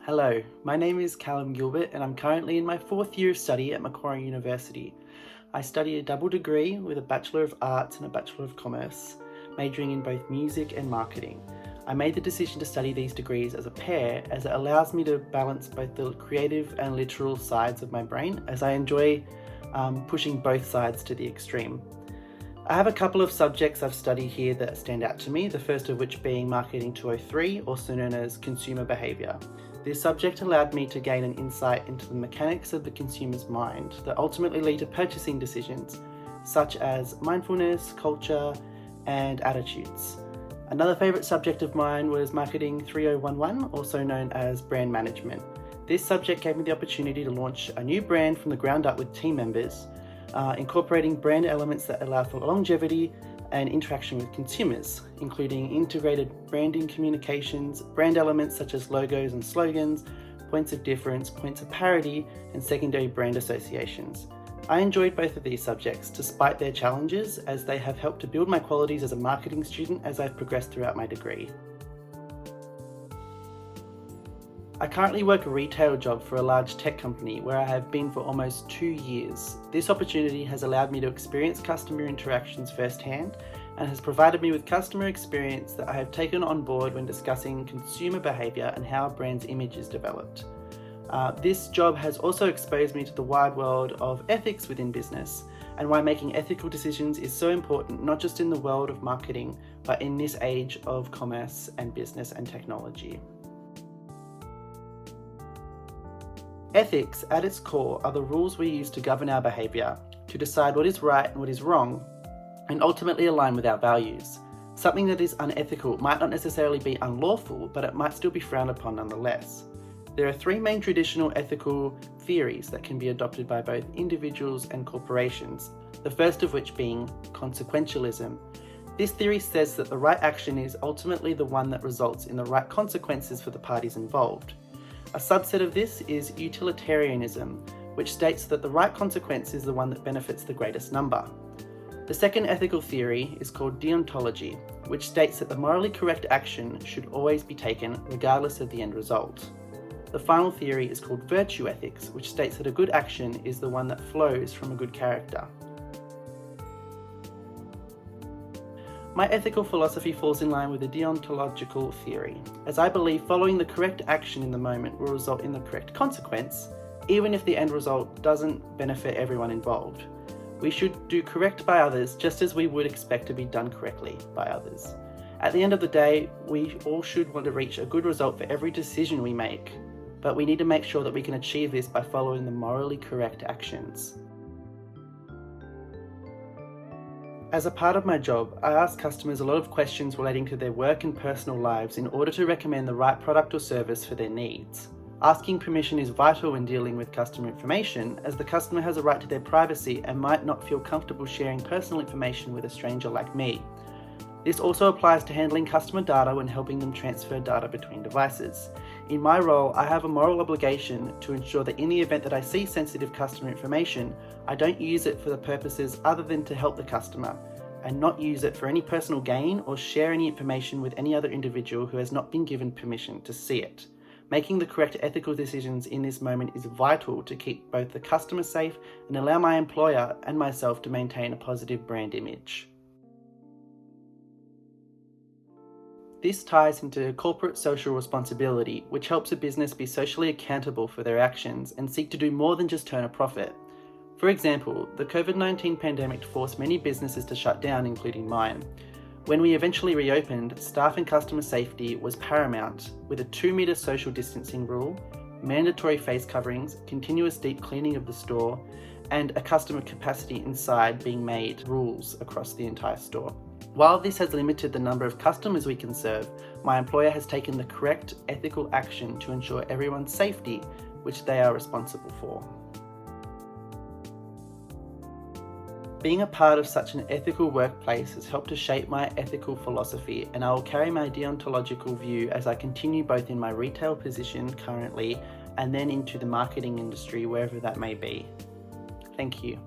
Hello, my name is Callum Gilbert and I'm currently in my 4th year of study at Macquarie University. I study a double degree with a Bachelor of Arts and a Bachelor of Commerce, majoring in both music and marketing. I made the decision to study these degrees as a pair as it allows me to balance both the creative and literal sides of my brain, as I enjoy pushing both sides to the extreme. I have a couple of subjects I've studied here that stand out to me, the first of which being Marketing 203, also known as Consumer Behaviour. This subject allowed me to gain an insight into the mechanics of the consumer's mind that ultimately lead to purchasing decisions, such as mindfulness, culture, and attitudes. Another favourite subject of mine was Marketing 3011, also known as Brand Management. This subject gave me the opportunity to launch a new brand from the ground up with team members, incorporating brand elements that allow for longevity and interaction with consumers, including integrated branding communications, brand elements such as logos and slogans, points of difference, points of parity, and secondary brand associations. I enjoyed both of these subjects despite their challenges, as they have helped to build my qualities as a marketing student as I've progressed throughout my degree. I currently work a retail job for a large tech company where I have been for almost 2 years. This opportunity has allowed me to experience customer interactions firsthand and has provided me with customer experience that I have taken on board when discussing consumer behaviour and how a brand's image is developed. This job has also exposed me to the wide world of ethics within business and why making ethical decisions is so important, not just in the world of marketing, but in this age of commerce and business and technology. Ethics, at its core, are the rules we use to govern our behaviour, to decide what is right and what is wrong, and ultimately align with our values. Something that is unethical might not necessarily be unlawful, but it might still be frowned upon nonetheless. There are 3 main traditional ethical theories that can be adopted by both individuals and corporations, the first of which being consequentialism. This theory says that the right action is ultimately the one that results in the right consequences for the parties involved. A subset of this is utilitarianism, which states that the right consequence is the one that benefits the greatest number. The second ethical theory is called deontology, which states that the morally correct action should always be taken regardless of the end result. The final theory is called virtue ethics, which states that a good action is the one that flows from a good character. My ethical philosophy falls in line with the deontological theory, as I believe following the correct action in the moment will result in the correct consequence, even if the end result doesn't benefit everyone involved. We should do correct by others just as we would expect to be done correctly by others. At the end of the day, we all should want to reach a good result for every decision we make, but we need to make sure that we can achieve this by following the morally correct actions. As a part of my job, I ask customers a lot of questions relating to their work and personal lives in order to recommend the right product or service for their needs. Asking permission is vital when dealing with customer information, as the customer has a right to their privacy and might not feel comfortable sharing personal information with a stranger like me. This also applies to handling customer data when helping them transfer data between devices. In my role, I have a moral obligation to ensure that in the event that I see sensitive customer information, I don't use it for the purposes other than to help the customer, and not use it for any personal gain or share any information with any other individual who has not been given permission to see it. Making the correct ethical decisions in this moment is vital to keep both the customer safe and allow my employer and myself to maintain a positive brand image. This ties into corporate social responsibility, which helps a business be socially accountable for their actions and seek to do more than just turn a profit. For example, the COVID-19 pandemic forced many businesses to shut down, including mine. When we eventually reopened, staff and customer safety was paramount, with a 2-metre social distancing rule, mandatory face coverings, continuous deep cleaning of the store, and a customer capacity inside being made rules across the entire store. While this has limited the number of customers we can serve, my employer has taken the correct ethical action to ensure everyone's safety, which they are responsible for. Being a part of such an ethical workplace has helped to shape my ethical philosophy, and I will carry my deontological view as I continue both in my retail position currently and then into the marketing industry, wherever that may be. Thank you.